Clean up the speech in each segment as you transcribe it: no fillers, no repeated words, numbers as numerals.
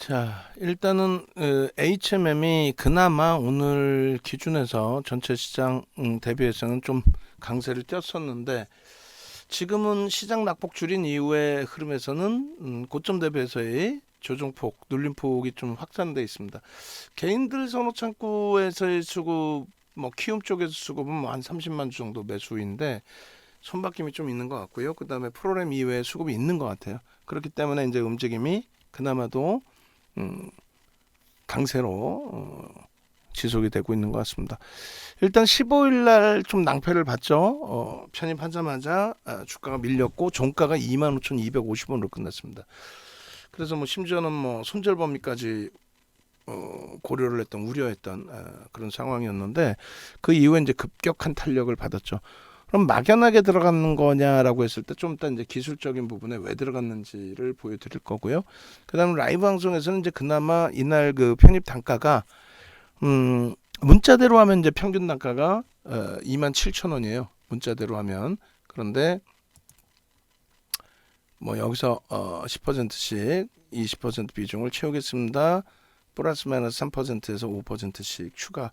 자, 일단은 HMM이 그나마 오늘 기준에서 전체 시장 대비해서는 좀 강세를 띄었었는데, 지금은 시장 낙폭 줄인 이후의 흐름에서는 고점 대비해서의 조정폭, 눌림폭이 좀 확산돼 있습니다. 개인들 선호 창구에서의 수급, 뭐 키움 쪽에서 수급은 뭐 한 30만 주 정도 매수인데 손바뀜이 좀 있는 것 같고요. 그 다음에 프로그램 이외에 수급이 있는 것 같아요. 그렇기 때문에 이제 움직임이 그나마도 음, 강세로 지속이 되고 있는 것 같습니다. 일단 15일 날 좀 낭패를 봤죠. 편입하자마자 주가가 밀렸고 종가가 25,250원으로 끝났습니다. 그래서 뭐 심지어는 뭐 손절 범위까지 고려를 했던 우려했던 그런 상황이었는데 그 이후에 이제 급격한 탄력을 받았죠. 그럼 막연하게 들어가는 거냐라고 했을 때 좀 이따 이제 기술적인 부분에 왜 들어갔는지를 보여드릴 거고요. 그다음 라이브 방송에서는 이제 그나마 이날 그 편입 단가가 문자대로 하면 이제 평균 단가가 27,000원이에요. 문자대로 하면. 그런데 뭐 여기서 10%씩 20% 비중을 채우겠습니다. 플러스 마이너스 3%에서 5%씩 추가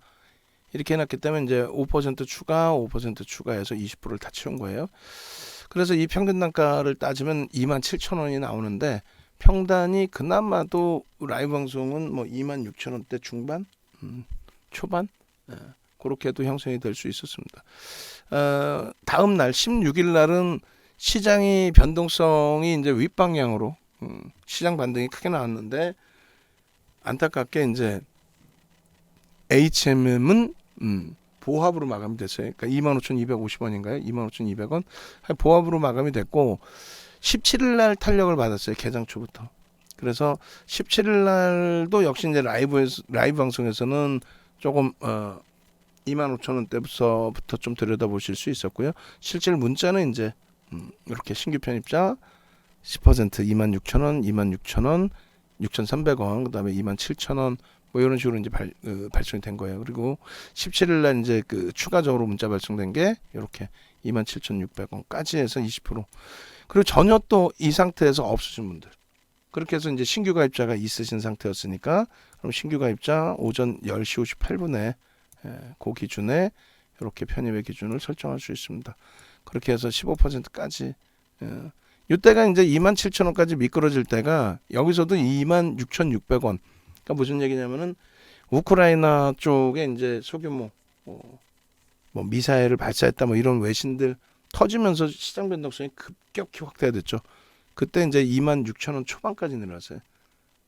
이렇게 해놨기 때문에 이제 5% 추가, 5% 추가해서 20%를 다 채운 거예요. 그래서 이 평균 단가를 따지면 27,000원이 나오는데 평단이 그나마도 라이브 방송은 뭐 26,000원대 중반, 초반 그렇게도 형성이 될 수 있었습니다. 다음 날 16일 날은 시장이 변동성이 이제 윗방향으로 시장 반등이 크게 나왔는데 안타깝게 이제 HMM은 보합으로 마감이 됐어요. 그러니까 25,250원인가요? 25,200원 보합으로 마감이 됐고 17일 날 탄력을 받았어요. 개장 초부터. 그래서 17일 날도 역시 이제 라이브 방송에서는 조금 25,000원대부터 좀 들여다보실 수 있었고요. 실제 문자는 이제 이렇게 신규 편입자 10% 26,000원, 26,000원, 6,300원, 그다음에 27,000원 뭐 이런 식으로 이제 발송이 된 거예요. 그리고 17일 날 이제 그 추가적으로 문자 발송된 게 이렇게 27,600원까지 해서 20%. 그리고 전혀 또 이 상태에서 없으신 분들. 그렇게 해서 이제 신규 가입자가 있으신 상태였으니까 그럼 신규 가입자 오전 10시 58분에 그 기준에 이렇게 편입의 기준을 설정할 수 있습니다. 그렇게 해서 15%까지 이때가 이제 27,000원까지 미끄러질 때가 여기서도 26,600원. 그러니까 무슨 얘기냐면은 우크라이나 쪽에 이제 소규모 뭐 미사일을 발사했다 뭐 이런 외신들 터지면서 시장 변동성이 급격히 확대됐죠. 그때 이제 26,000원 초반까지 내려왔어요.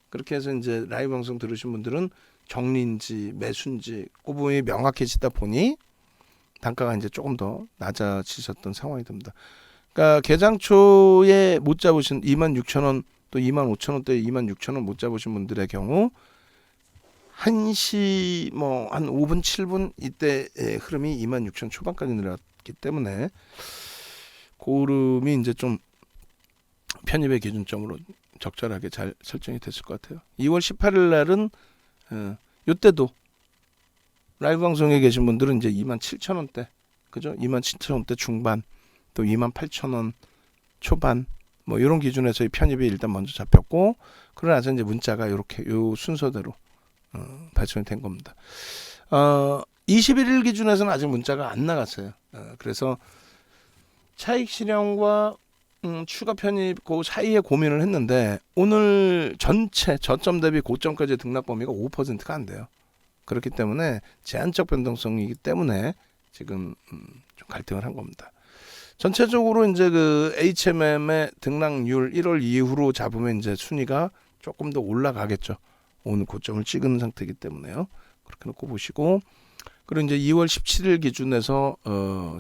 그렇게 해서 이제 라이브 방송 들으신 분들은 정리인지 매수인지 그 부분이 명확해지다 보니 단가가 이제 조금 더 낮아지셨던 상황이 됩니다. 그러니까 개장 초에 못 잡으신 26,000원 또 25,000원대 26,000원 못 잡으신 분들의 경우 1시 뭐 한 5분 7분 이때의 흐름이 26,000 초반까지 내려왔기 때문에 고름이 이제 좀 편입의 기준점으로 적절하게 잘 설정이 됐을 것 같아요. 2월 18일 날은 이때도 라이브 방송에 계신 분들은 이제 27,000원대 그죠? 27,000원대 중반 또 28,000원 초반 뭐 이런 기준에서의 편입이 일단 먼저 잡혔고 그러고 나서 이제 문자가 이렇게 요 순서대로 발송이 된 겁니다. 21일 기준에서는 아직 문자가 안 나갔어요. 그래서 차익 실현과 추가 편입 그 사이에 고민을 했는데 오늘 전체 저점 대비 고점까지 등락 범위가 5%가 안 돼요. 그렇기 때문에 제한적 변동성이기 때문에 지금 좀 갈등을 한 겁니다. 전체적으로 이제 그 HMM의 등락률 1월 이후로 잡으면 이제 순위가 조금 더 올라가겠죠. 오늘 고점을 찍은 상태이기 때문에요. 그렇게 놓고 보시고 그리고 이제 2월 17일 기준에서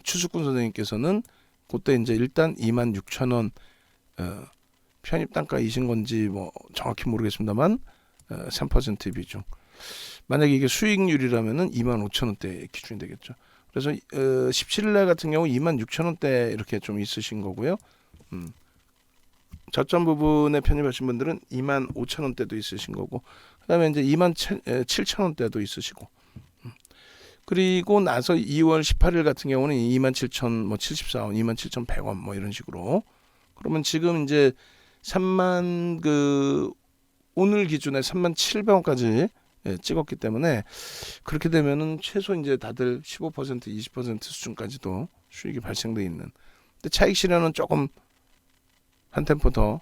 추수꾼 선생님께서는 그때 이제 일단 26,000원 편입 단가이신 건지 뭐 정확히 모르겠습니다만 3% 비중. 만약에 이게 수익률이라면은 25,000원대 기준이 되겠죠. 그래서 17일 날 같은 경우 26,000원대 이렇게 좀 있으신 거고요. 저점 부분에 편입하신 분들은 25,000원대도 있으신 거고 그다음에 이제 27,000원대도 있으시고 그리고 나서 2월 18일 같은 경우는 27,000 뭐 74원, 27,100원 뭐 이런 식으로 그러면 지금 이제 3만 그 오늘 기준에 3700원까지 찍었기 때문에 그렇게 되면은 최소 이제 다들 15% 20% 수준까지도 수익이 발생돼 있는. 근데 차익 실현은 조금 한 템포 더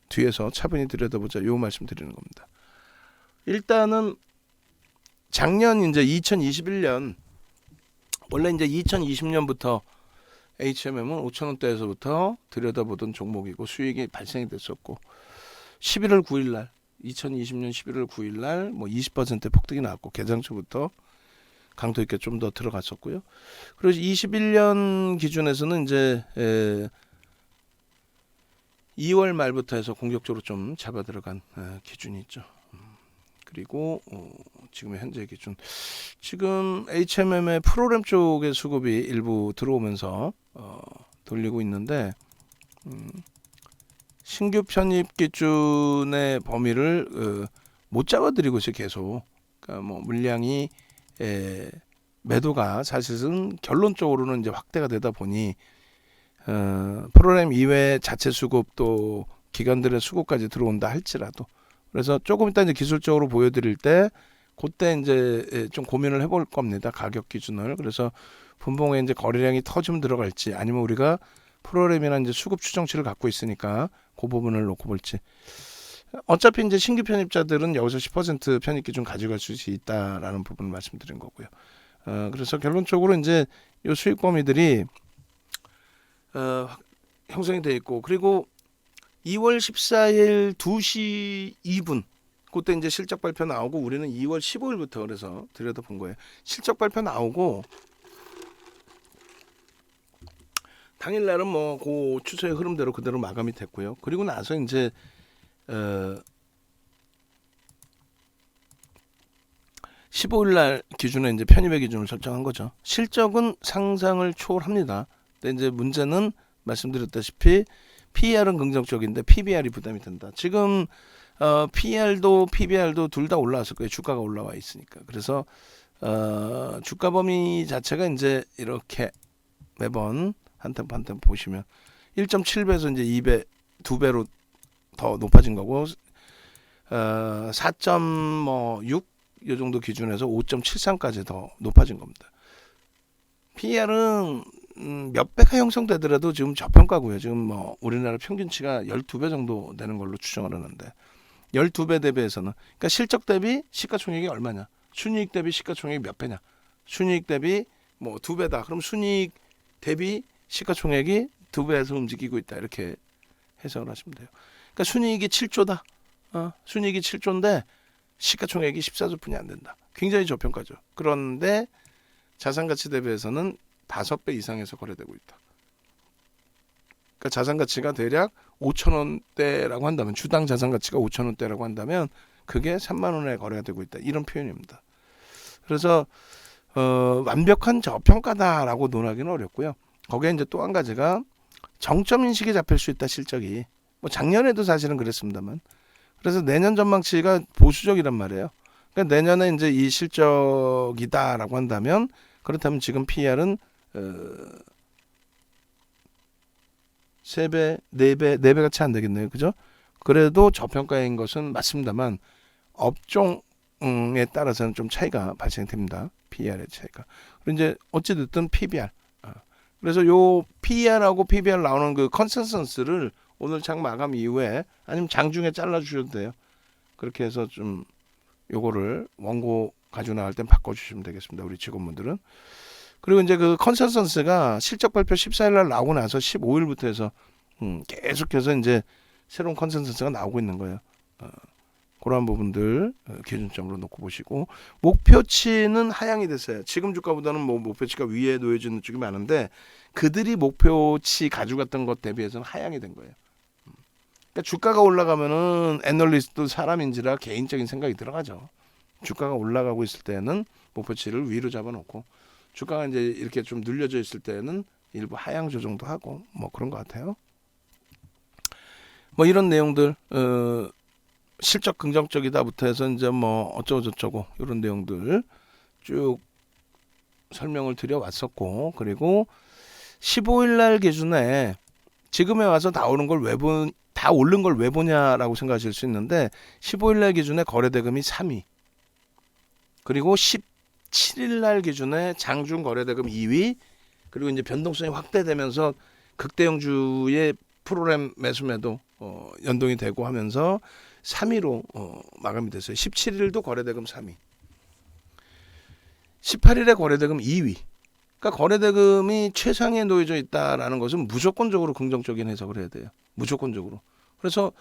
뒤에서 차분히 들여다보자 요 말씀 드리는 겁니다. 일단은 작년 이제 2021년 원래 이제 2020년부터 HMM은 5,000원대에서부터 들여다보던 종목이고 수익이 발생이 됐었고 11월 9일 날 2020년 11월 9일 날 뭐 20% 폭등이 나왔고 개장 초부터 강도 있게 좀 더 들어갔었고요. 그래서 21년 기준에서는 이제 2월 말부터 해서 공격적으로 좀 잡아 들어간 기준이 있죠. 그리고 지금의 현재 기준 지금 HMM의 프로그램 쪽의 수급이 일부 들어오면서 돌리고 있는데 신규 편입 기준의 범위를 못 잡아드리고 있어요. 계속. 그러니까 뭐 물량이 매도가 사실은 결론적으로는 이제 확대가 되다 보니 프로그램 이외 자체 수급 또 기관들의 수급까지 들어온다 할지라도 그래서 조금 이따 이제 기술적으로 보여드릴 때 그때 이제 좀 고민을 해볼 겁니다. 가격 기준을. 그래서 분봉에 이제 거래량이 터지면 들어갈지 아니면 우리가 프로그램이나 이제 수급 추정치를 갖고 있으니까 그 부분을 놓고 볼지. 어차피 이제 신규 편입자들은 여기서 10% 편입 기준 가져갈 수 있다라는 부분을 말씀드린 거고요. 그래서 결론적으로 이제 이 수익 범위들이 형성이 돼 있고 그리고 2월 14일 2시 2분 그때 이제 실적 발표 나오고 우리는 2월 15일부터 그래서 들여다본 거예요. 실적 발표 나오고 당일날은 뭐 그 추세의 흐름대로 그대로 마감이 됐고요. 그리고 나서 이제 15일날 기준에 이제 편입의 기준을 설정한 거죠. 실적은 상상을 초월합니다. 근데 이제 문제는 말씀드렸다시피 PER은 긍정적인데 PBR이 부담이 된다. 지금 PER도 PBR도 둘 다 올라왔을 거예요. 주가가 올라와 있으니까. 그래서 주가 범위 자체가 이제 이렇게 매번 한 템포 한 템포 보시면 1.7배에서 이제 2배, 2배로 더 높아진 거고 4.6 이 정도 기준에서 5.73까지 더 높아진 겁니다. PER은 몇 배가 형성되더라도 지금 저평가고요. 지금 뭐 우리나라 평균치가 12배 정도 되는 걸로 추정을 하는데 12배 대비해서는 그러니까 실적 대비 시가총액이 얼마냐? 순이익 대비 시가총액이 몇 배냐? 순이익 대비 뭐 2배다. 그럼 순이익 대비 시가총액이 2배에서 움직이고 있다. 이렇게 해석을 하시면 돼요. 그러니까 순이익이 7조다. 순이익이 7조인데 시가총액이 14조뿐이 안 된다. 굉장히 저평가죠. 그런데 자산가치 대비해서는 5배 이상에서 거래되고 있다. 그러니까 자산가치가 대략 5,000원대라고 한다면 주당 자산가치가 5,000원대라고 한다면 그게 3만 원에 거래가 되고 있다. 이런 표현입니다. 그래서 완벽한 저평가다라고 논하기는 어렵고요. 거기에 이제 또 한 가지가 정점 인식이 잡힐 수 있다. 실적이. 뭐 작년에도 사실은 그랬습니다만. 그래서 내년 전망치가 보수적이란 말이에요. 그러니까 내년에 이제 이 실적이다라고 한다면 그렇다면 지금 PER은 3배, 4배가 채 안 되겠네요. 그죠? 그래도 저평가인 것은 맞습니다만 업종에 따라서는 좀 차이가 발생됩니다. PER의 차이가. 그리고 이제 어찌됐든 PBR. 그래서 요 PER하고 PBR 나오는 그 컨센서스를 오늘 장 마감 이후에 아니면 장중에 잘라주셔도 돼요. 그렇게 해서 좀 요거를 원고 가지고 나갈 땐 바꿔주시면 되겠습니다. 우리 직원분들은. 그리고 이제 그 컨센서스가 실적 발표 14일 날 나오고 나서 15일부터 해서 계속해서 이제 새로운 컨센서스가 나오고 있는 거예요. 그런 부분들 기준점으로 놓고 보시고 목표치는 하향이 됐어요. 지금 주가보다는 뭐 목표치가 위에 놓여지는 쪽이 많은데 그들이 목표치 가져갔던 것 대비해서는 하향이 된 거예요. 그러니까 주가가 올라가면은 애널리스트도 사람인지라 개인적인 생각이 들어가죠. 주가가 올라가고 있을 때는 목표치를 위로 잡아놓고 주가가 이제 이렇게 좀 눌려져 있을 때는 일부 하향 조정도 하고 뭐 그런 것 같아요. 뭐 이런 내용들 실적 긍정적이다부터 해서 이제 뭐 어쩌고 저쩌고 이런 내용들 쭉 설명을 드려왔었고 그리고 15일 날 기준에 지금에 와서 나오는 걸 외부 다 오른 걸 왜 보냐라고 생각하실 수 있는데 15일 날 기준에 거래대금이 3위, 그리고 17일 날 기준에 장중 거래대금 2위, 그리고 이제 변동성이 확대되면서 극대형주의 프로그램 매수매도 연동이 되고 하면서 3위로 마감이 됐어요. 17일도 거래대금 3위, 18일에 거래대금 2위. 그러니까 거래대금이 최상에 놓여져 있다라는 것은 무조건적으로 긍정적인 해석을 해야 돼요. 무조건적으로. 그래서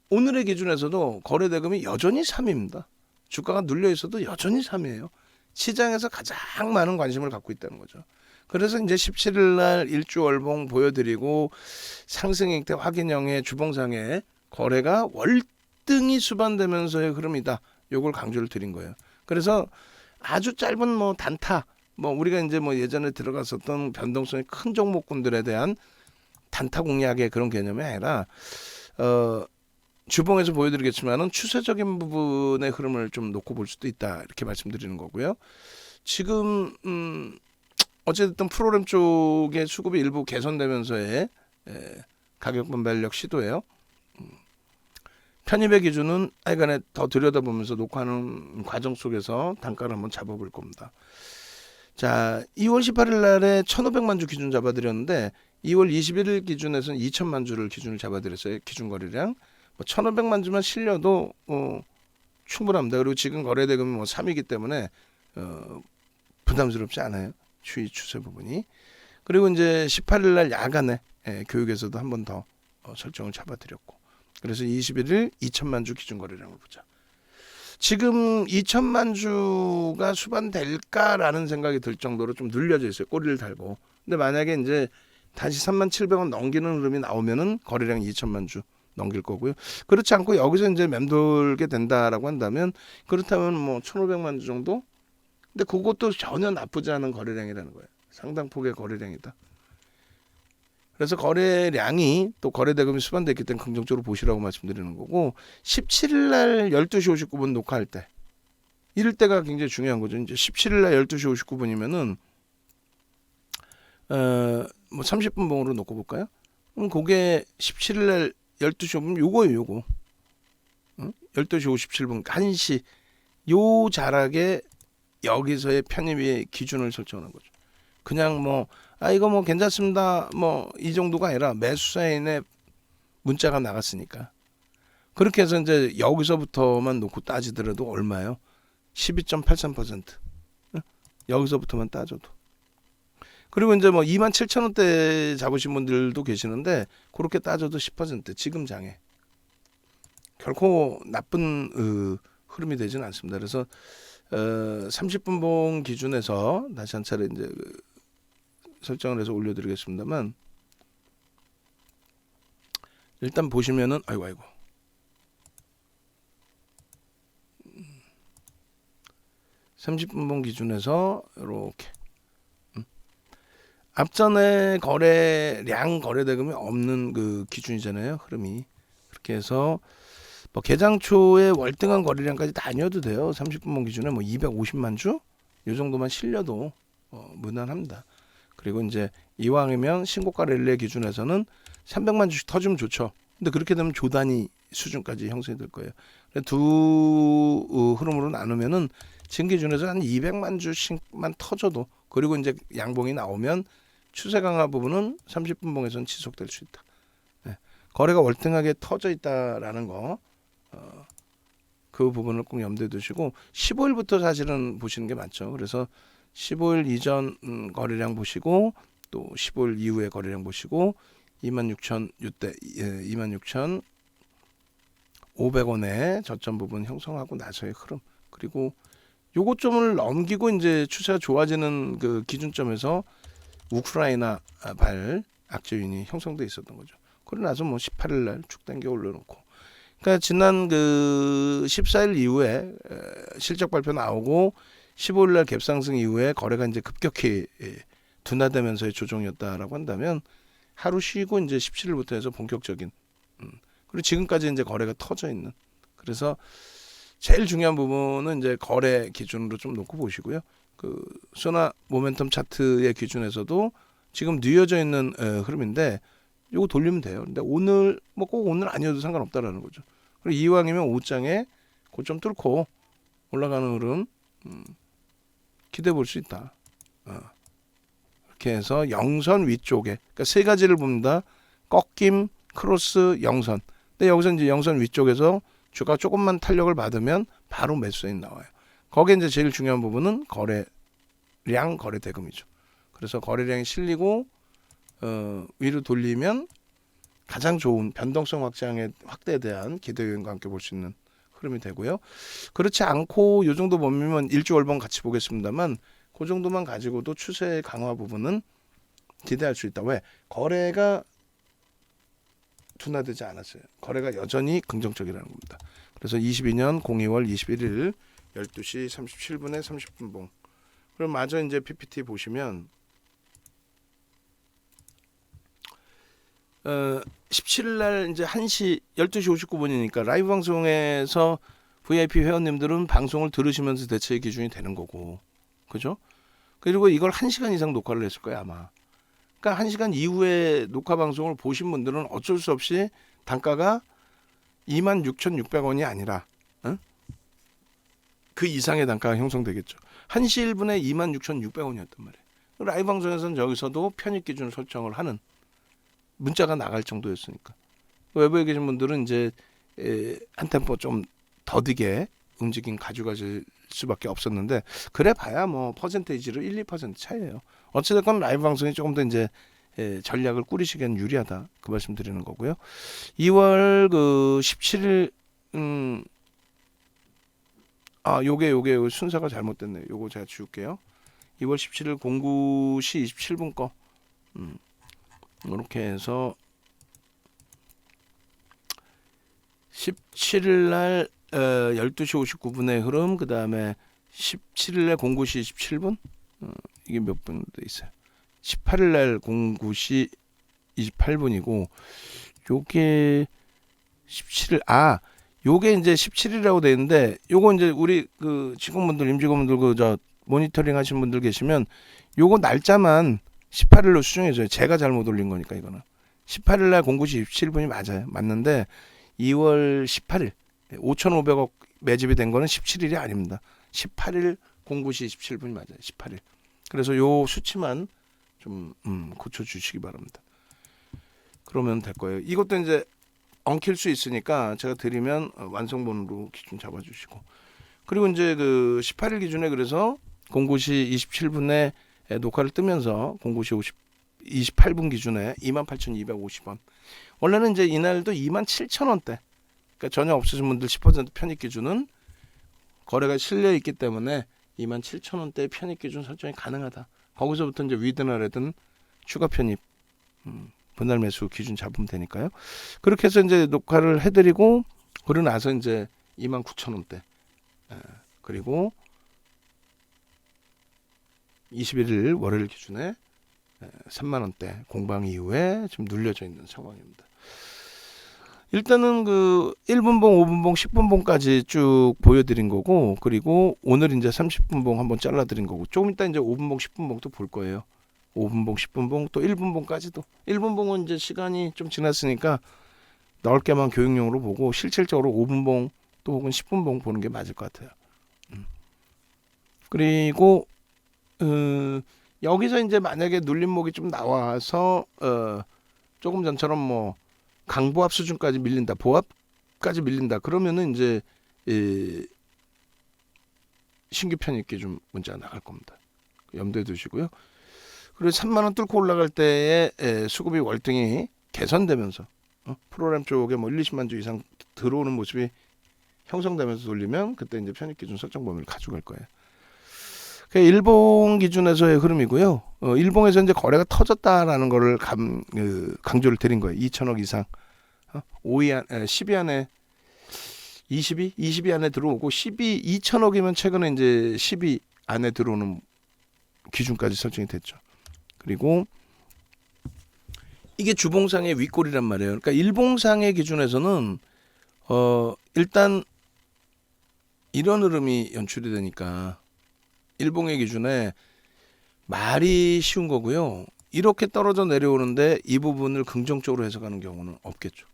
오늘의 기준에서도 거래대금이 여전히 3위입니다. 주가가 눌려 있어도 여전히 3위예요. 시장에서 가장 많은 관심을 갖고 있다는 거죠. 그래서 이제 17일 날 일주월봉 보여드리고 상승익대 확인형의 주봉상에 거래가 월등히 수반되면서의 흐름이다. 요걸 강조를 드린 거예요. 그래서 아주 짧은 뭐 단타, 뭐 우리가 이제 뭐 예전에 들어갔었던 변동성이 큰 종목군들에 대한 단타 공략의 그런 개념이 아니라 주봉에서 보여드리겠지만은 추세적인 부분의 흐름을 좀 놓고 볼 수도 있다, 이렇게 말씀드리는 거고요. 지금 어쨌든 프로그램 쪽의 수급이 일부 개선되면서의 가격 분발력 시도예요. 편입의 기준은 하여간에 더 들여다보면서 녹화하는 과정 속에서 단가를 한번 잡아볼 겁니다. 자, 2월 18일 날에 1,500만 주 기준 잡아드렸는데 2월 21일 기준에서는 2,000만 주를 기준을 잡아드렸어요. 기준 거래량. 1,500만 주만 실려도 충분합니다. 그리고 지금 거래대금이 뭐 3이기 때문에 부담스럽지 않아요. 추세 부분이. 그리고 이제 18일 날 야간에 교육에서도 한 번 더 설정을 잡아드렸고, 그래서 21일 2,000만 주 기준 거래량을 보자. 지금 2,000만 주가 수반될까라는 생각이 들 정도로 좀 눌려져 있어요. 꼬리를 달고. 근데 만약에 이제 다시 37,000원 넘기는 흐름이 나오면은 거래량 2,000만 주 넘길 거고요. 그렇지 않고 여기서 이제 맴돌게 된다라고 한다면, 그렇다면 뭐 1,500만 주 정도? 근데 그것도 전혀 나쁘지 않은 거래량이라는 거예요. 상당폭의 거래량이다. 그래서 거래량이 또 거래대금이 수반됐기 때문에 긍정적으로 보시라고 말씀드리는 거고, 17일 날 12시 59분 녹화할 때, 이럴 때가 굉장히 중요한 거죠. 이제 17일 날 12시 59분이면은 뭐 30분 봉으로 놓고 볼까요? 그럼 그게 17일 날 12시 5분 요거예요, 요거. 12시 57분 1시 요 자락에 여기서의 편입의 기준을 설정하는 거죠. 그냥 뭐 이거 뭐 괜찮습니다, 뭐 이 정도가 아니라 매수사인의 문자가 나갔으니까, 그렇게 해서 이제 여기서부터만 놓고 따지더라도 얼마요? 12.83%. 여기서부터만 따져도. 그리고 이제 뭐 27,000원대 잡으신 분들도 계시는데, 그렇게 따져도 10% 지금 장에 결코 나쁜 흐름이 되지는 않습니다. 그래서 30분 봉 기준에서 다시 한 차례 이제 설정을 해서 올려드리겠습니다만, 일단 보시면은 아이고 30분 봉 기준에서 이렇게 앞전에 거래량 거래대금이 없는 그 기준이잖아요, 흐름이. 그렇게 해서 뭐 개장 초에 월등한 거래량까지 다 아니어도 돼요. 30분 봉 기준에 뭐 250만 주 이 정도만 실려도 무난합니다. 그리고 이제 이왕이면 신고가 랠리 기준에서는 300만 주씩 터주면 좋죠. 근데 그렇게 되면 조단위 수준까지 형성이 될 거예요. 두 흐름으로 나누면은 지금 기준에서 한 200만 주씩만 터져도, 그리고 이제 양봉이 나오면 추세 강화 부분은 30분 봉에서는 지속될 수 있다. 거래가 월등하게 터져 있다라는 거, 그 부분을 꼭 염두에 두시고 15일부터 사실은 보시는 게 맞죠. 그래서 15일 이전 거래량 보시고, 또 15일 이후의 거래량 보시고, 26,500원의 저점 부분 형성하고 나서의 흐름, 그리고 요거점을 넘기고 이제 추세가 좋아지는 그 기준점에서 우크라이나 발 악재윤이 형성돼 있었던 거죠. 그러고 나서 뭐 18일 날 쭉 당겨 올려놓고, 그러니까 지난 그 14일 이후에 실적 발표 나오고 15일 날 갭상승 이후에 거래가 이제 급격히 둔화되면서의 조정이었다라고 한다면, 하루 쉬고 이제 17일부터 해서 본격적인 그리고 지금까지 이제 거래가 터져 있는, 그래서 제일 중요한 부분은 이제 거래 기준으로 좀 놓고 보시고요. 그 소나 모멘텀 차트의 기준에서도 지금 뉘어져 있는 흐름인데, 요거 돌리면 돼요. 근데 오늘 뭐 꼭 오늘 아니어도 상관없다라는 거죠. 그리고 이왕이면 5장에 고점 뚫고 올라가는 흐름 기대해 볼 수 있다. 이렇게 해서 영선 위쪽에, 그러니까 세 가지를 봅니다. 꺾임, 크로스, 영선. 근데 여기서 이제 영선 위쪽에서 주가 조금만 탄력을 받으면 바로 매수 사인 나와요. 거기에 이제 제일 중요한 부분은 거래량, 거래 대금이죠. 그래서 거래량이 실리고 위로 돌리면 가장 좋은 변동성 확대에 대한 기대 요인과 함께 볼 수 있는 흐름이 되고요. 그렇지 않고 이 정도 범위면 일주월봉 같이 보겠습니다만 그 정도만 가지고도 추세 강화 부분은 기대할 수 있다. 왜? 거래가 둔화되지 않았어요. 거래가 여전히 긍정적이라는 겁니다. 그래서 22년 02월 21일 12시 37분에 30분봉. 그럼 마저 이제 PPT 보시면 17일 날 이제 1시 12시 59분이니까 라이브 방송에서 VIP 회원님들은 방송을 들으시면서 대체 기준이 되는 거고. 그죠? 그리고 이걸 1시간 이상 녹화를 했을 거예요, 아마. 그러니까 1시간 이후에 녹화 방송을 보신 분들은 어쩔 수 없이 단가가 26,600원이 아니라 그 이상의 단가가 형성되겠죠. 1시 1분에 26,600원이었단 말이에요. 라이브 방송에서는 여기서도 편입 기준을 설정을 하는 문자가 나갈 정도였으니까. 외부에 계신 분들은 이제 한 템포 좀 더디게 움직임 가져가실 수밖에 없었는데, 그래 봐야 뭐 퍼센테이지로 1, 2% 차이예요. 어찌됐건 라이브 방송이 조금 더 이제 전략을 꾸리시기엔 유리하다, 그 말씀 드리는 거고요. 2월 그 17일 요게 순서가 잘못됐네요. 요거 제가 지울게요. 2월 17일 09시 27분 거 이렇게 해서 17일 날 12시 59분의 흐름, 그 다음에 17일 날 09시 27분, 이게 몇 분 돼 있어요. 18일 날 09시 28분이고, 요게 17일, 요게 이제 17일이라고 돼 있는데, 요거 이제 우리 그 직원분들, 임직원분들 저 모니터링 하신 분들 계시면 요거 날짜만 18일로 수정해줘요. 제가 잘못 올린 거니까 이거는. 18일 날 09시 27분이 맞아요. 맞는데 2월 18일 5,500억 매집이 된 거는 17일이 아닙니다. 18일 09시 27분이 맞아요. 18일. 그래서 요 수치만 좀 고쳐주시기 바랍니다. 그러면 될 거예요. 이것도 이제 엉킬 수 있으니까 제가 드리면 완성본으로 기준 잡아주시고, 그리고 이제 그 18일 기준에 그래서 09시 27분에 녹화를 뜨면서 09시 28분 기준에 28,250원. 원래는 이제 이날도 27,000원대. 그러니까 전혀 없으신 분들 10% 편입 기준은 거래가 실려 있기 때문에 27,000원대 편입 기준 설정이 가능하다. 거기서부터 이제 위드나라든 추가 편입 분할 매수 기준 잡으면 되니까요. 그렇게 해서 이제 녹화를 해드리고, 그러고 나서 이제 29,000원대. 그리고 21일 월요일 기준에 3만원대 공방 이후에 지금 눌려져 있는 상황입니다. 일단은 그 1분봉, 5분봉, 10분봉까지 쭉 보여드린 거고, 그리고 오늘 이제 30분봉 한번 잘라드린 거고, 조금 이따 이제 5분봉, 10분봉도 볼 거예요. 5분봉, 10분봉, 또 1분봉까지도. 1분봉은 이제 시간이 좀 지났으니까 넓게만 교육용으로 보고, 실질적으로 5분봉 또 혹은 10분봉 보는 게 맞을 것 같아요. 그리고 여기서 이제 만약에 눌림목이 좀 나와서 조금 전처럼 뭐 강보합 수준까지 밀린다, 보합까지 밀린다, 그러면은 이제 신규 편입 기준 문자가 나갈 겁니다. 염두에 두시고요. 그리고 3만 원 뚫고 올라갈 때에 수급이 월등히 개선되면서 프로그램 쪽에 뭐 1, 20만 주 이상 들어오는 모습이 형성되면서 돌리면 그때 이제 편입 기준 설정 범위를 가져갈 거예요. 일봉 기준에서의 흐름이고요. 일봉에서 이제 거래가 터졌다라는 거를 강조를 드린 거예요. 2천억 이상, 10위 안에 20위 안에 들어오고, 2천억이면 최근에 이제 10위 안에 들어오는 기준까지 설정이 됐죠. 그리고 이게 주봉상의 윗골이란 말이에요. 그러니까 일봉상의 기준에서는 일단 이런 흐름이 연출이 되니까 일봉의 기준에 말이 쉬운 거고요. 이렇게 떨어져 내려오는데 이 부분을 긍정적으로 해석하는 경우는 없겠죠.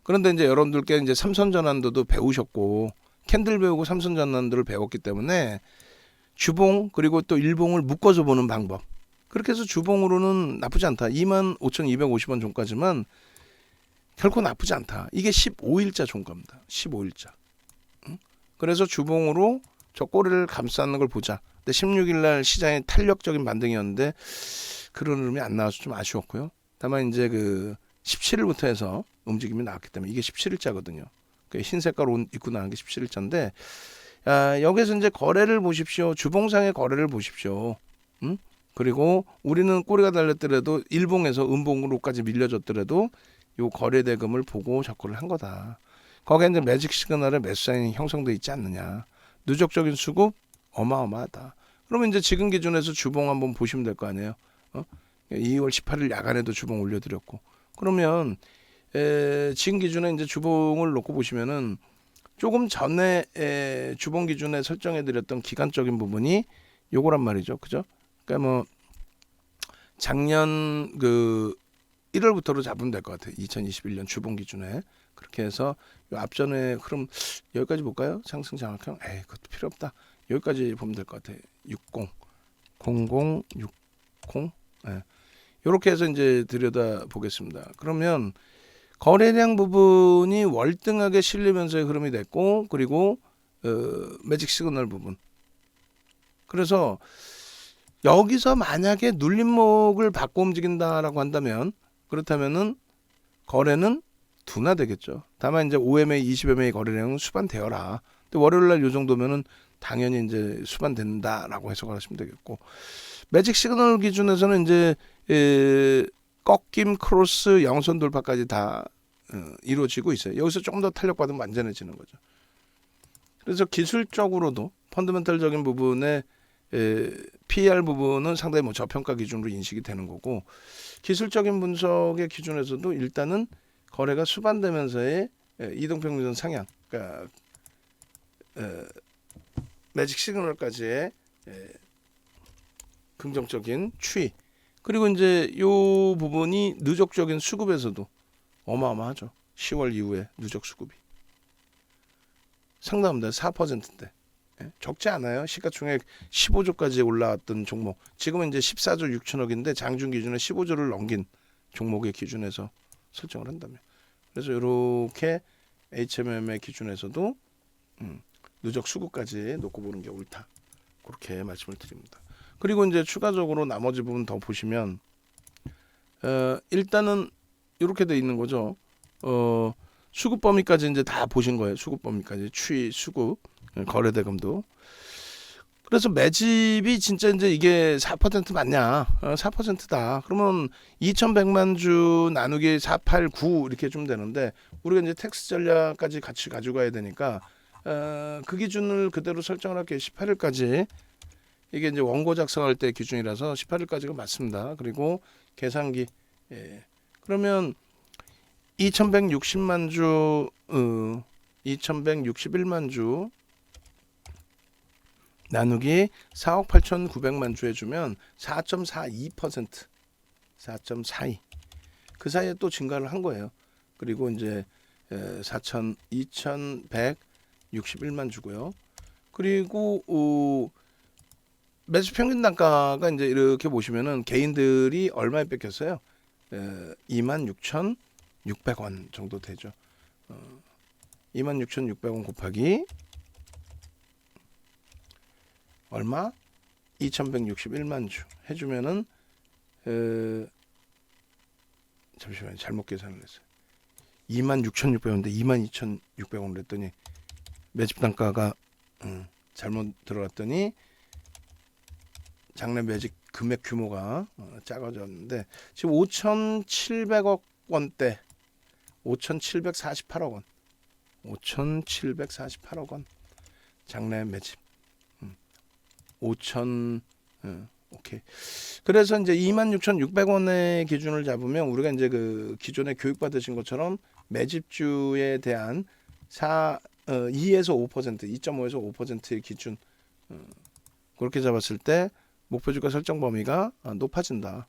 그런데 이제 여러분들께 이제 삼선 전환도도 배우셨고 캔들 배우고 삼선 전환도를 배웠기 때문에 주봉 그리고 또 일봉을 묶어서 보는 방법. 그렇게 해서 주봉으로는 나쁘지 않다. 25,250원 종가지만 결코 나쁘지 않다. 이게 15일자 종가입니다. 15일자. 그래서 주봉으로 저 꼬리를 감싸는 걸 보자. 근데 16일 날 시장이 탄력적인 반등이었는데 그런 흐름이 안 나와서 좀 아쉬웠고요. 다만 이제 그 17일부터 해서 움직임이 나왔기 때문에 이게 17일자거든요. 흰 색깔 옷 입고 나온 게 17일자인데 여기서 이제 거래를 보십시오. 주봉상의 거래를 보십시오. 그리고 우리는 꼬리가 달렸더라도 일봉에서 음봉으로까지 밀려졌더라도 요 거래 대금을 보고 접근을 한 거다. 거기에 이제 매직 시그널의 매수 사인이 형성돼 있지 않느냐. 누적적인 수급 어마어마하다. 그러면 이제 지금 기준에서 주봉 한번 보시면 될 거 아니에요. 2월 18일 야간에도 주봉 올려드렸고. 그러면 지금 기준에 이제 주봉을 놓고 보시면은 조금 전에 주봉 기준에 설정해드렸던 기간적인 부분이 요거란 말이죠, 그죠? 그러니까 뭐 작년 그 1월부터로 잡으면 될 것 같아요. 2021년 주봉 기준에 그렇게 해서 요 앞전에 흐름 여기까지 볼까요? 상승 장악형, 그것도 필요 없다. 여기까지 보면 될 것 같아요. 60, 00, 60, 이렇게 해서 이제 들여다 보겠습니다. 그러면 거래량 부분이 월등하게 실리면서의 흐름이 됐고, 그리고 매직 시그널 부분. 그래서 여기서 만약에 눌림목을 바꿔 움직인다라고 한다면, 그렇다면은 거래는 둔화되겠죠. 다만 이제 OMA, 20MA 거래량은 수반되어라. 근데 월요일 날 요 정도면은 당연히 이제 수반된다라고 해석을 하시면 되겠고, 매직 시그널 기준에서는 이제 꺾임, 크로스, 영선 돌파까지 다 이루어지고 있어요. 여기서 조금 더 탄력받으면 완전해지는 거죠. 그래서 기술적으로도 펀더멘털적인 부분에 PER 부분은 상당히 뭐 저평가 기준으로 인식이 되는 거고, 기술적인 분석의 기준에서도 일단은 거래가 수반되면서의 이동평균선 상향, 그러니까 매직 시그널까지의 긍정적인 추이, 그리고 이제 요 부분이 누적적인 수급에서도 어마어마하죠. 10월 이후에 누적 수급이 상당합니다. 4%인데 적지 않아요. 시가총액 15조까지 올라왔던 종목, 지금은 이제 14조 6천억인데 장중 기준에 15조를 넘긴 종목의 기준에서 설정을 한다면, 그래서 이렇게 HMM의 기준에서도 누적 수급까지 놓고 보는 게 옳다. 그렇게 말씀을 드립니다. 그리고 이제 추가적으로 나머지 부분 더 보시면 일단은 이렇게 돼 있는 거죠. 수급 범위까지 이제 다 보신 거예요. 수급 범위까지 추이, 수급, 거래 대금도. 그래서 매집이 진짜 이제 이게 4% 맞냐? 4%다. 그러면 2,100만 주 나누기 489 이렇게 좀 되는데, 우리가 이제 텍스 전략까지 같이 가져가야 되니까 그 기준을 그대로 설정을 할게요. 18일까지. 이게 이제 원고 작성할 때 기준이라서 18일까지가 맞습니다. 그리고 계산기. 그러면 2,160만 주, 2,161만 주 나누기 4억 8,900만 주 해주면 4.42%, 4.42. 그 사이에 또 증가를 한 거예요. 그리고 이제 2,161만 주고요. 그리고 매수 평균 단가가 이제 이렇게 보시면은 개인들이 얼마에 뺏겼어요? 26,600원 정도 되죠. 26,600원 곱하기 얼마? 2,161만 주 해주면은 잠시만요, 잘못 계산을 했어요. 26,600원인데 22,600원을 했더니 매집 단가가 잘못 들어갔더니 장래 매직 금액 규모가 작아졌는데, 지금 5,700억 원대, 5,748억 원, 5,748억 원 장래 매집. 5,000 오케이. 그래서 이제 26,600원의 기준을 잡으면 우리가 이제 그 기존에 교육 받으신 것처럼 매집주에 대한 2에서 5%, 2.5에서 5%의 기준, 그렇게 잡았을 때 목표주가 설정 범위가 높아진다.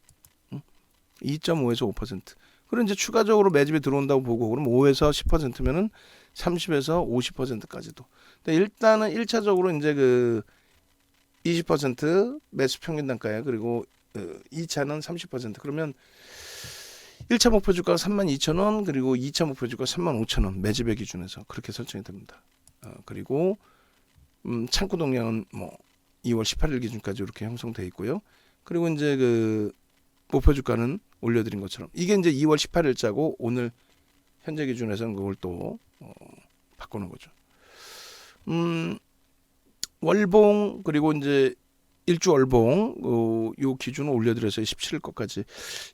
2.5에서 5%. 그리고 이제 추가적으로 매집이 들어온다고 보고 그럼 5에서 10%면은 30에서 50%까지도. 근데 일단은 1차적으로 이제 그 20% 매수 평균 단가에 그리고 2차는 30%. 그러면 1차 목표 주가가 32,000원 그리고 2차 목표 주가 35,000원 매집의 기준에서 그렇게 설정이 됩니다. 그리고 창구 동량은 뭐 2월 18일 기준까지 이렇게 형성돼 있고요. 그리고 이제 그 목표 주가는 올려드린 것처럼 이게 이제 2월 18일자고 오늘 현재 기준에서는 그걸 또 바꾸는 거죠. 월봉 그리고 이제 일주 월봉 요 기준을 올려드려서 17일 것까지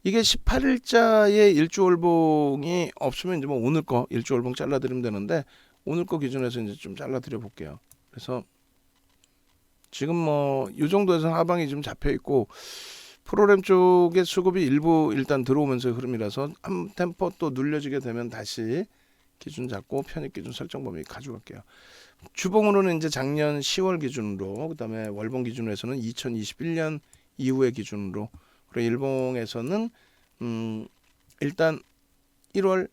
이게 18일자의 일주 월봉이 없으면 이제 뭐 오늘 거 일주 월봉 잘라드리면 되는데 오늘 거 기준에서 이제 좀 잘라드려 볼게요. 그래서 지금 뭐 이 정도에서 하방이 좀 잡혀 있고 프로그램 쪽에 수급이 일부 일단 들어오면서 흐름이라서 한 템포 또 눌려지게 되면 다시 기준 잡고 편입 기준 설정 범위 가져갈게요. 주봉으로는 이제 작년 10월 기준으로 그다음에 월봉 기준에서는 2021년 이후의 기준으로 그리고 일봉에서는 일단 1월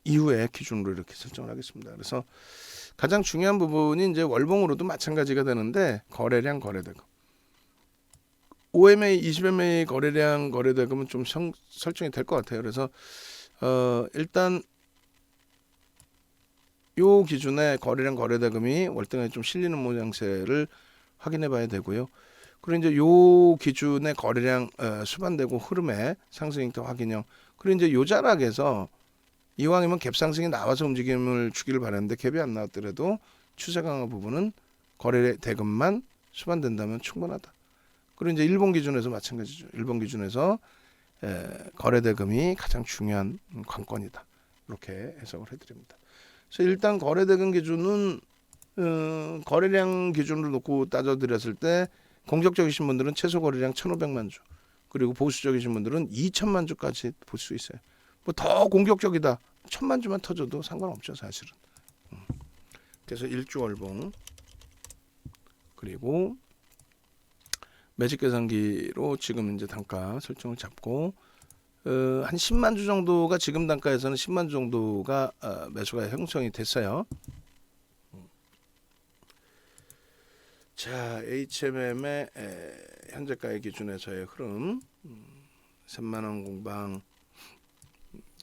이후의 기준으로 이렇게 설정을 하겠습니다. 그래서 가장 중요한 부분이 이제 월봉으로도 마찬가지가 되는데 거래량 거래대금 OMA 20MA 거래량 거래대금은 좀 설정이 될 것 같아요. 그래서 일단 요 기준에 거래량 거래대금이 월등하게 좀 실리는 모양새를 확인해 봐야 되고요. 그리고 이제 요 기준의 거래량 수반되고 흐름의 상승 형태 확인형. 그리고 이제 요 자락에서 이왕이면 갭 상승이 나와서 움직임을 주기를 바라는데 갭이 안 나왔더라도 추세 강화 부분은 거래 대금만 수반된다면 충분하다. 그리고 이제 일본 기준에서 마찬가지죠. 일본 기준에서 거래 대금이 가장 중요한 관건이다. 이렇게 해석을 해드립니다. 그래서 일단 거래 대금 기준은 거래량 기준으로 놓고 따져드렸을 때 공격적이신 분들은 최소 거래량 1,500만 주 그리고 보수적이신 분들은 2,000만 주까지 볼 수 있어요. 뭐 더 공격적이다 1,000만 주만 터져도 상관없죠 사실은. 그래서 일주 월봉 그리고 매직 계산기로 지금 이제 단가 설정을 잡고 한 10만 주 정도가 지금 단가에서는 10만 주 정도가 매수가 형성이 됐어요. 자, HMM의 현재가의 기준에서의 흐름 3만 원 공방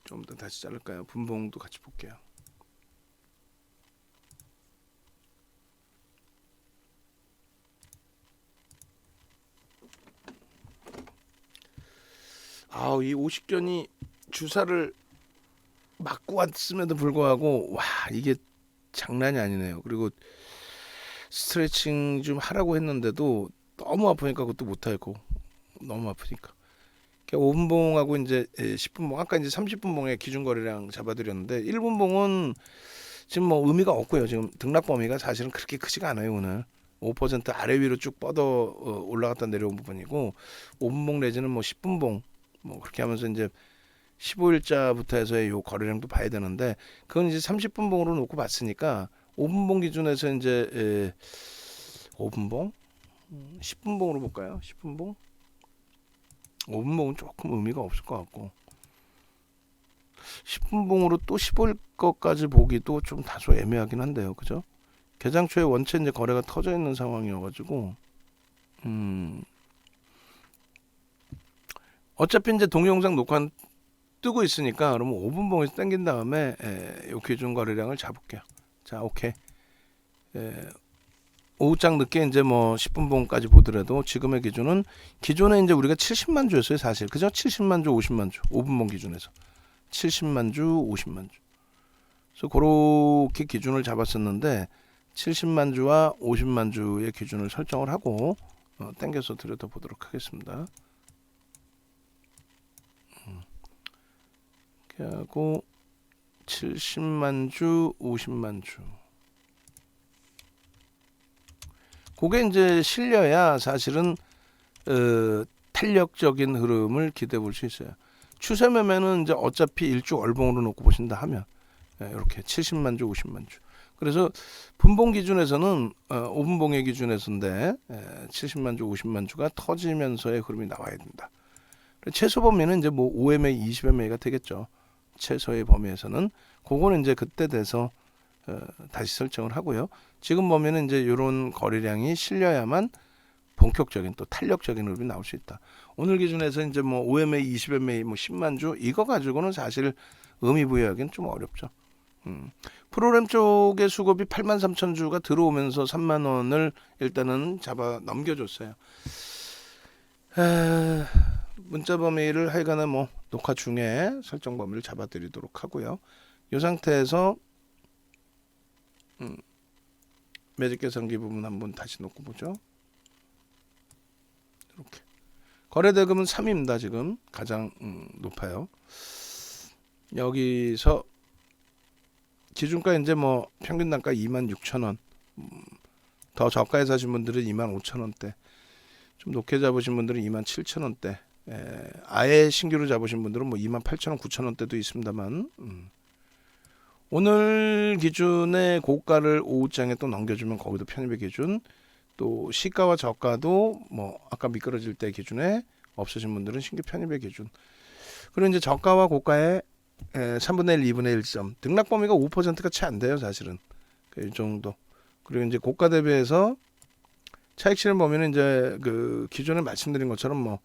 좀 더 다시 자를까요? 분봉도 같이 볼게요. 이 오식견이 주사를 맞고 왔음에도 불구하고 와 이게 장난이 아니네요. 그리고 스트레칭 좀 하라고 했는데도 너무 아프니까 그것도 못하고 너무 아프니까 5분봉하고 이제 10분봉 아까 이제 30분봉의 기준 거래량 잡아드렸는데 1분봉은 지금 뭐 의미가 없고요. 지금 등락 범위가 사실은 그렇게 크지가 않아요. 오늘 5% 아래 위로 쭉 뻗어 올라갔다 내려온 부분이고 5분봉 내지는 뭐 10분봉 뭐 그렇게 하면서 이제 15일자부터 해서의 요 거래량도 봐야 되는데 그건 이제 30분봉으로 놓고 봤으니까 5분봉 기준에서 이제 5분봉 10분봉으로 볼까요? 10분봉 5분봉은 조금 의미가 없을 것 같고 10분봉으로 또 15일 것까지 보기도 좀 다소 애매하긴 한데요. 그죠? 개장 초에 원체 이제 거래가 터져 있는 상황이어가지고 어차피 이제 동영상 녹화 뜨고 있으니까 그러면 5분봉에서 당긴 다음에 요 기준 거래량을 잡을게요. 자, 오케이. 오후장 늦게 이제 뭐 10분봉까지 보더라도 지금의 기준은 기존에 이제 우리가 70만 주였어요, 사실. 그죠? 70만 주, 50만 주. 5분봉 기준에서. 70만 주, 50만 주. 그래서 그렇게 기준을 잡았었는데 70만 주와 50만 주의 기준을 설정을 하고 당겨서 들여다보도록 하겠습니다. 이렇게 하고 70만 주, 50만 주. 그게 이제 실려야 사실은 탄력적인 흐름을 기대해 볼 수 있어요. 추세 매매는 이제 어차피 일주 월봉으로 놓고 보신다 하면 이렇게 70만 주, 50만 주. 그래서 분봉 기준에서는 5분봉의 기준에서인데 70만 주, 50만 주가 터지면서의 흐름이 나와야 된다. 최소 범위는 이제 뭐 5MA, 20MA가 되겠죠. 최소의 범위에서는 그거는 이제 그때 돼서 다시 설정을 하고요. 지금 보면은 이제 이런 거래량이 실려야만 본격적인 또 탄력적인 흐름이 나올 수 있다. 오늘 기준에서 이제 뭐 5MA, 20MA, 뭐 10만 주 이거 가지고는 사실 의미 부여하기는 좀 어렵죠. 프로그램 쪽의 수급이 8만 3천 주가 들어오면서 3만 원을 일단은 잡아 넘겨줬어요. 문자 범위를 하여간에 뭐 녹화 중에 설정 범위를 잡아드리도록 하고요. 이 상태에서 매직 계산기 부분 한번 다시 놓고 보죠. 이렇게 거래대금은 3입니다. 지금 가장 높아요. 여기서 기준가 이제 뭐 평균 단가 26,000원, 더 저가에 사신 분들은 25,000원대, 좀 높게 잡으신 분들은 27,000원대, 아예 신규로 잡으신 분들은 뭐 28,000원, 9,000원대도 있습니다만 오늘 기준의 고가를 오후장에 또 넘겨주면 거기도 편입의 기준, 또 시가와 저가도 뭐 아까 미끄러질 때 기준에 없으신 분들은 신규 편입의 기준. 그리고 이제 저가와 고가의 3분의 1, 2분의 1점 등락 범위가 5%가 채 안 돼요, 사실은. 이 정도. 그리고 이제 고가 대비해서 차익 실현 범위는 이제 그 기존에 말씀드린 것처럼 뭐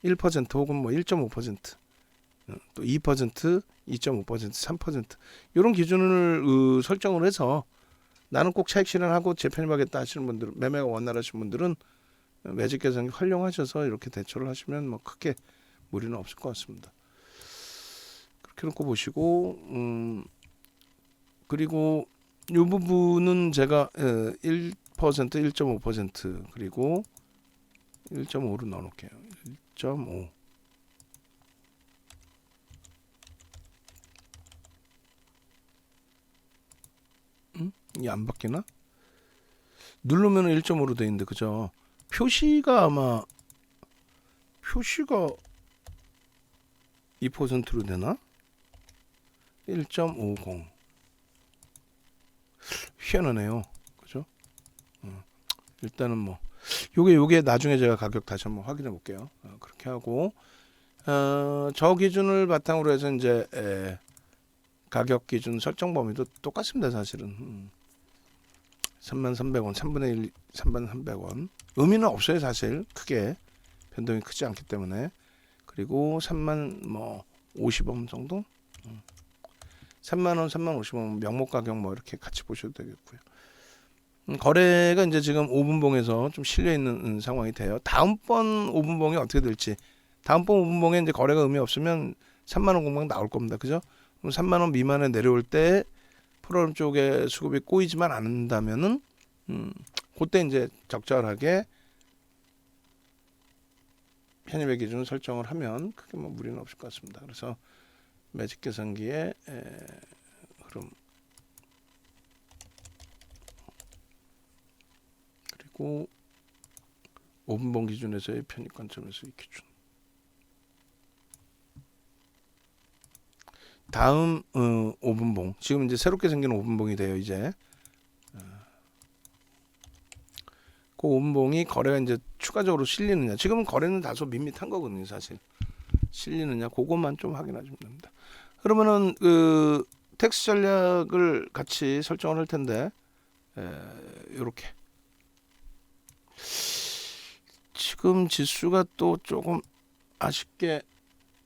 1% 혹은 뭐 1.5%, 또 2%, 2.5%, 3% 이런 기준을 설정을 해서 나는 꼭 차익 실현하고 재편입하겠다 하시는 분들, 매매가 원활하신 분들은 매직 계산기 활용하셔서 이렇게 대처를 하시면 뭐 크게 무리는 없을 것 같습니다. 그렇게 놓고 보시고 그리고 이 부분은 제가 1%, 1.5% 그리고 1.5로 넣어놓을게요. 1.5 이게 안 바뀌나? 누르면 1.5로 돼 있는데 그죠? 표시가 아마 표시가 2%로 되나? 1.50 희한하네요. 그죠? 일단은 뭐 요게 나중에 제가 가격 다시 한번 확인해 볼게요. 그렇게 하고 저 기준을 바탕으로 해서 이제 가격 기준 설정 범위도 똑같습니다. 사실은 33,300원, 3분의 1, 3,300원 의미는 없어요. 사실 크게 변동이 크지 않기 때문에. 그리고 3만 뭐 50원 정도, 3만 원, 3만 50원 명목 가격 뭐 이렇게 같이 보셔도 되겠고요. 거래가 이제 지금 5분봉에서 좀 실려 있는 상황이 돼요. 다음번 5분봉이 어떻게 될지. 다음번 5분봉에 이제 거래가 의미 없으면 3만 원 공방 나올 겁니다. 그죠? 그럼 3만 원 미만에 내려올 때 프로그램 쪽에 수급이 꼬이지만 않는다면은 그때 이제 적절하게 편입의 기준을 설정을 하면 크게 뭐 무리는 없을 것 같습니다. 그래서 매직 계산기의 흐름 그리고 5분봉 기준에서의 편입 관점에서의 기준. 다음 5분봉 지금 이제 새롭게 생긴 5분봉이 돼요. 이제 그 5분봉이 거래가 이제 추가적으로 실리느냐, 지금은 거래는 다소 밋밋한 거거든요. 사실 실리느냐 그것만 좀 확인하시면 됩니다. 그러면은 그 텍스 전략을 같이 설정을 할 텐데 이렇게 지금 지수가 또 조금 아쉽게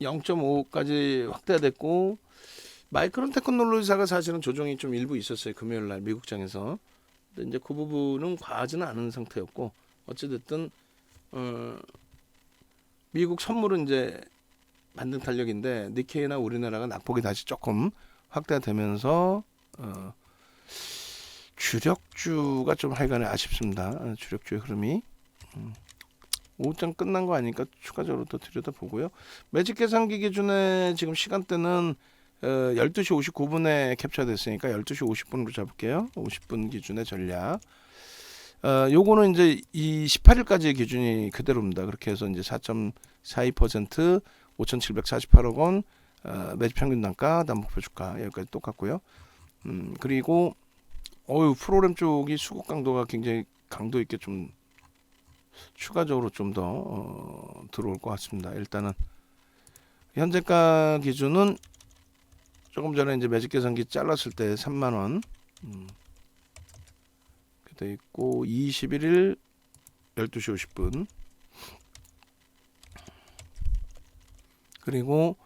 0.5까지 확대됐고 마이크론 테크놀로지사가 사실은 조정이 좀 일부 있었어요. 금요일날 미국장에서. 근데 이제 그 부분은 과하지는 않은 상태였고 어찌됐든 미국 선물은 이제 반등 탄력인데 니케이나 우리나라가 낙폭이 다시 조금 확대되면서 주력주가 좀 하여간에 아쉽습니다. 주력주의 흐름이 오후장 끝난 거 아니니까 추가적으로 더 들여다보고요. 매직 계산기 기준에 지금 시간대는 12시 59분에 캡처됐으니까 12시 50분으로 잡을게요. 50분 기준의 전략. 요거는 이제 이 18일까지의 기준이 그대로입니다. 그렇게 해서 이제 4.42%, 5,748억 원, 매집 평균 단가, 다음 목표 주가 여기까지 똑같고요. 그리고 프로그램 쪽이 수급 강도가 굉장히 강도 있게 좀 추가적으로 좀 더 들어올 것 같습니다. 일단은 현재가 기준은 조금 전에 이제 매직 계산기 잘랐을 때 3만 원 돼 있고 21일 12시 50분 그리고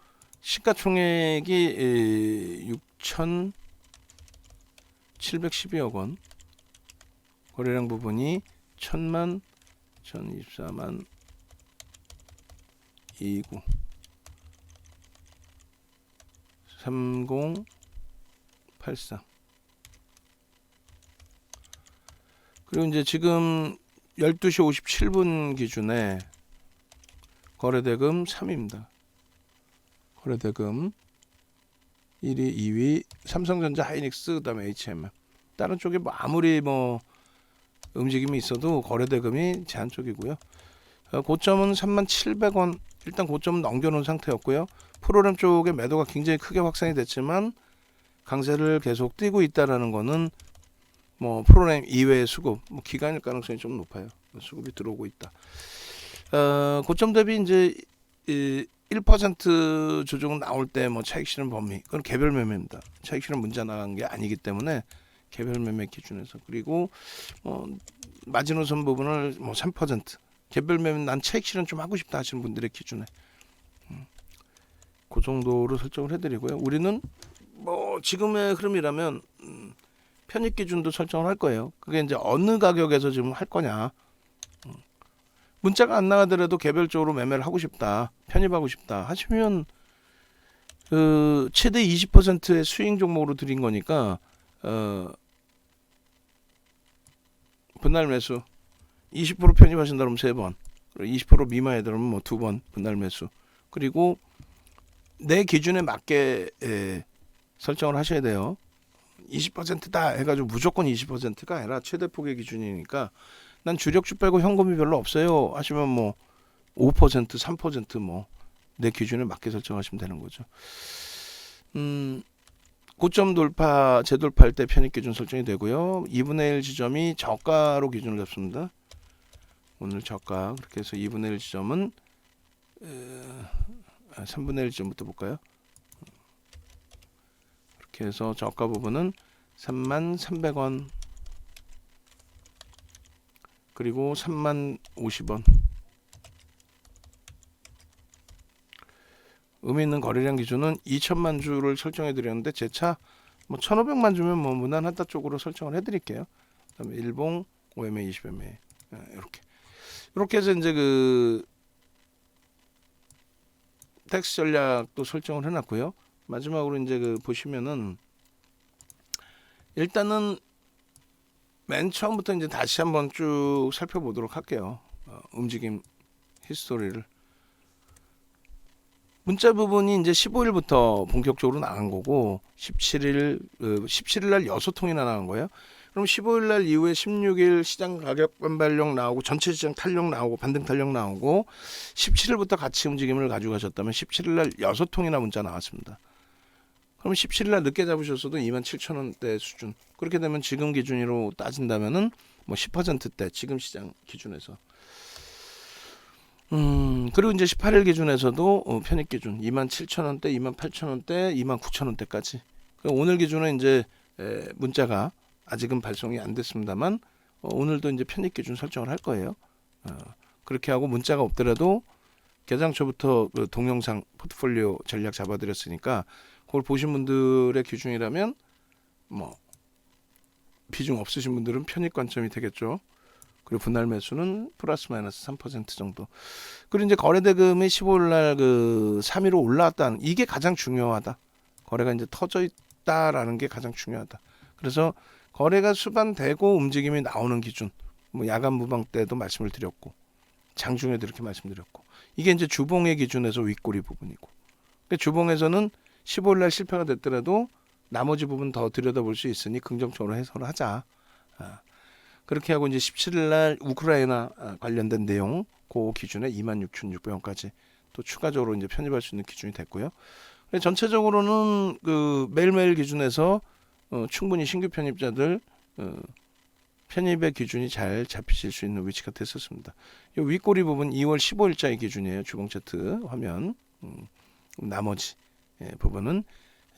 시가총액이 6,712억 원, 거래량 부분이 1,000만, 1,024만, 29, 3084. 그리고 이제 지금 12시 57분 기준에 거래대금 3위입니다. 거래대금 1위, 2위 삼성전자, 하이닉스, 그다음에 HM. 다른 쪽에 뭐 아무리 뭐 움직임이 있어도 거래대금이 제한 쪽이고요. 고점은 37,000원. 일단 고점은 넘겨놓은 상태였고요. 프로그램 쪽에 매도가 굉장히 크게 확산이 됐지만 강세를 계속 띄고 있다라는 거는 뭐 프로그램 이외의 수급, 뭐 기간일 가능성이 좀 높아요. 수급이 들어오고 있다. 고점 대비 이제 1% 조정 나올 때 뭐 차익 실현 범위, 그건 개별 매매입니다. 차익 실현 문자 나간 게 아니기 때문에 개별 매매 기준에서. 그리고 마지노선 부분을 뭐 3%, 개별 매매 난 차익 실현 좀 하고 싶다 하시는 분들의 기준에 그 정도로 설정을 해드리고요. 우리는 뭐 지금의 흐름이라면 편입 기준도 설정을 할 거예요. 그게 이제 어느 가격에서 지금 할 거냐. 문자가 안 나가더라도 개별적으로 매매를 하고 싶다, 편입하고 싶다 하시면 최대 20%의 스윙 종목으로 드린 거니까 분할 매수 20% 편입하신다 그러면 3번, 20% 미만이다 그러면 뭐 2번 분할 매수. 그리고 내 기준에 맞게 설정을 하셔야 돼요. 20%다 해가지고 무조건 20%가 아니라 최대 폭의 기준이니까 난 주력주 빼고 현금이 별로 없어요 하시면 뭐 5%, 3% 뭐 내 기준에 맞게 설정하시면 되는 거죠. 고점 돌파, 재돌파할 때 편입 기준 설정이 되고요. 2분의 1 지점이 저가로 기준을 잡습니다. 오늘 저가. 그렇게 해서 2분의 1 지점은 3분의 1 지점부터 볼까요? 이렇게 해서 저가 부분은 33,000원, 그리고 30,050원. 의미 있는 거래량 기준은 2천만 주를 설정해 드렸는데 제 차 뭐 1,500만 주면 뭐 무난하다 쪽으로 설정을 해 드릴게요. 그다음에 일봉 5MA 20MA 이렇게 해서 이제 그 텍스 전략도 설정을 해 놨고요. 마지막으로 이제 그 보시면은 일단은 맨 처음부터 이제 다시 한번 쭉 살펴보도록 할게요. 움직임 히스토리를. 문자 부분이 이제 15일부터 본격적으로 나간 거고 17일 날 6통이나 나간 거예요. 그럼 15일 날 이후에 16일 시장 가격 반발력 나오고 전체 시장 탄력 나오고 반등 탄력 나오고 17일부터 같이 움직임을 가지고 가셨다면 17일 날 6통이나 문자 나왔습니다. 그럼 17일 날 늦게 잡으셨어도 27,000원대 수준. 그렇게 되면 지금 기준으로 따진다면은 뭐 10%대 지금 시장 기준에서. 그리고 이제 18일 기준에서도 편입 기준 27,000원대, 28,000원대, 29,000원대까지. 오늘 기준은 이제 문자가 아직은 발송이 안 됐습니다만 오늘도 이제 편입 기준 설정을 할 거예요. 그렇게 하고 문자가 없더라도 개장 초부터 그 동영상 포트폴리오 전략 잡아드렸으니까 그걸 보신 분들의 기준이라면 뭐 비중 없으신 분들은 편입 관점이 되겠죠. 그리고 분할 매수는 플러스 마이너스 3% 정도. 그리고 이제 거래대금이 15일 날 그 3위로 올라왔다는 이게 가장 중요하다. 거래가 이제 터져 있다라는 게 가장 중요하다. 그래서 거래가 수반되고 움직임이 나오는 기준. 뭐 야간 무방 때도 말씀을 드렸고 장중에도 이렇게 말씀드렸고 이게 이제 주봉의 기준에서 윗꼬리 부분이고. 그러니까 주봉에서는 15일 날 실패가 됐더라도 나머지 부분 더 들여다볼 수 있으니 긍정적으로 해석을 하자. 그렇게 하고 이제 17일 날 우크라이나 관련된 내용 그 기준에 26,600원까지 또 추가적으로 이제 편입할 수 있는 기준이 됐고요. 전체적으로는 그 매일매일 기준에서 충분히 신규 편입자들 편입의 기준이 잘 잡히실 수 있는 위치가 됐었습니다. 이 윗꼬리 부분 2월 15일자의 기준이에요. 주봉 차트 화면. 나머지 부분은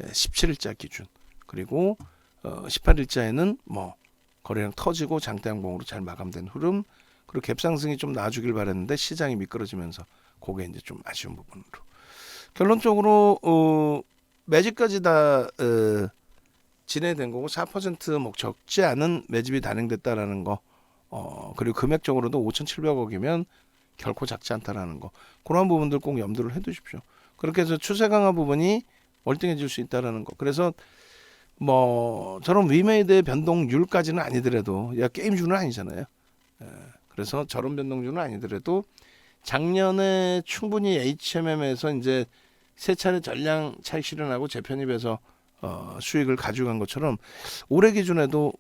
17일자 기준. 그리고 18일자에는 뭐 거래량 터지고 장대 양봉으로 잘 마감된 흐름. 그리고 갭상승이 좀 나아주길 바랬는데 시장이 미끄러지면서 그게 이제 좀 아쉬운 부분으로. 결론적으로 매집까지 다 진행된 거고 4% 적지 않은 매집이 단행됐다라는 거. 그리고 금액적으로도 5,700억이면 결코 작지 않다라는 거. 그런 부분들 꼭 염두를 해두십시오. 그렇게 해서 추세 강화 부분이 월등해질 수 있다라는 거. 그래서 뭐 저런 위메이드의 변동률까지는 아니더라도 야 게임주는 아니잖아요. 그래서 저런 변동률은 아니더라도 작년에 충분히 HMM에서 이제 세 차례 전량 차익 실현하고 재편입해서 수익을 가져간 것처럼 올해 기준에도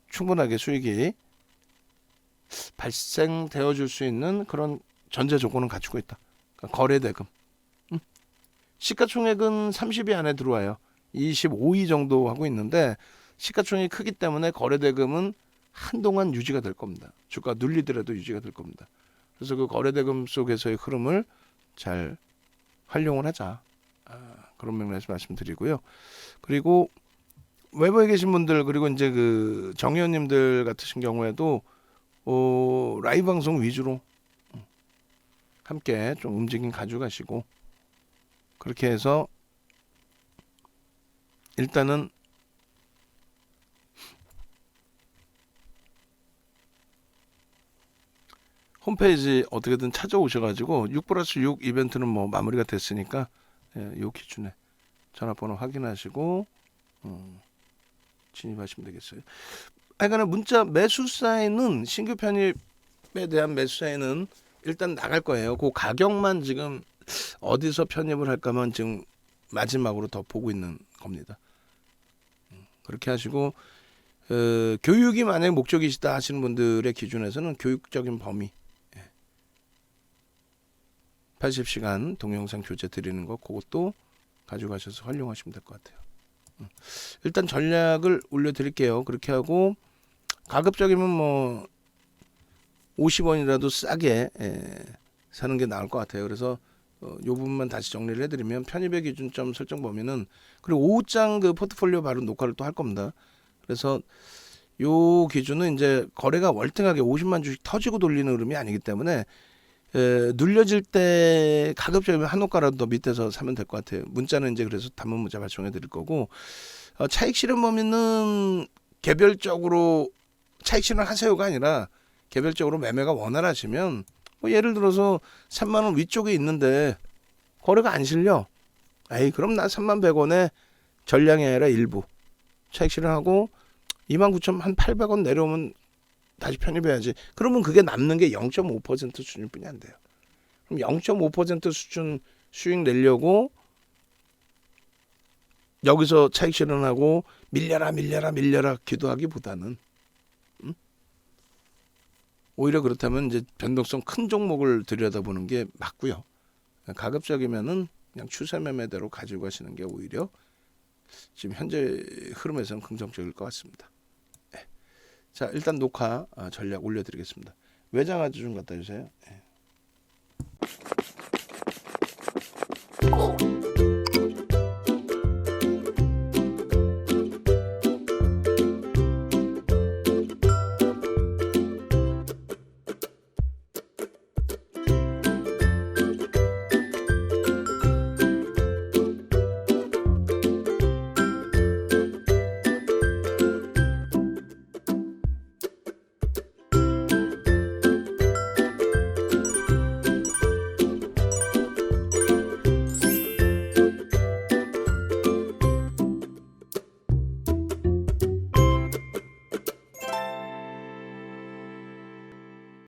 충분하게 수익이 발생되어 줄 수 있는 그런 전제 조건은 갖추고 있다. 그러니까 거래 대금. 시가총액은 30위 안에 들어와요. 25위 정도 하고 있는데 시가총액이 크기 때문에 거래 대금은 한동안 유지가 될 겁니다. 주가 눌리더라도 유지가 될 겁니다. 그래서 그 거래 대금 속에서의 흐름을 잘 활용을 하자. 그런 맥락에서 말씀드리고요. 그리고 외부에 계신 분들 그리고 이제 그 정의원님들 같으신 경우에도 라이브 방송 위주로 함께 좀 움직임 가져가시고 그렇게 해서 일단은 홈페이지 어떻게든 찾아오셔가지고 6+6 이벤트는 뭐 마무리가 됐으니까 요 기준에 전화번호 확인하시고 진입하시면 되겠어요. 하여간 문자 매수 사인은 신규 편입에 대한 매수 사인은 일단 나갈 거예요. 그 가격만 지금 어디서 편입을 할까만 지금 마지막으로 더 보고 있는 겁니다. 그렇게 하시고 교육이 만약 목적이시다 하시는 분들의 기준에서는 교육적인 범위 80시간 동영상 교재 드리는 거 그것도 가져가셔서 활용하시면 될 것 같아요. 일단 전략을 올려드릴게요. 그렇게 하고 가급적이면 뭐 50원이라도 싸게 사는 게 나을 것 같아요. 그래서 요 부분만 다시 정리를 해드리면 편입의 기준점 설정 범위는 그리고 오후장 그 포트폴리오 바로 녹화를 또 할 겁니다. 그래서 요 기준은 이제 거래가 월등하게 50만 주식 터지고 돌리는 흐름이 아니기 때문에 눌려질 때 가급적이면 한 호가라도 더 밑에서 사면 될 것 같아요. 문자는 이제 그래서 단문 문자 발송해 드릴 거고 차익 실현 범위는 개별적으로 차익 실현 하세요가 아니라 개별적으로 매매가 원활하시면 뭐 예를 들어서 3만 원 위쪽에 있는데 거래가 안 실려. 그럼 나 3만 100원에 전량이 아니라 일부 차익 실현하고 29,800원 내려오면 다시 편입해야지. 그러면 그게 남는 게 0.5% 수준뿐이 안 돼요. 그럼 0.5% 수준 수익 내려고 여기서 차익 실현하고 밀려라 기도하기보다는 오히려 그렇다면 이제 변동성 큰 종목을 들여다보는 게 맞고요. 가급적이면은 그냥 추세 매매대로 가지고 가시는 게 오히려 지금 현재 흐름에서는 긍정적일 것 같습니다. 자, 일단 녹화 전략 올려드리겠습니다. 외장 아주 좀 갖다 주세요.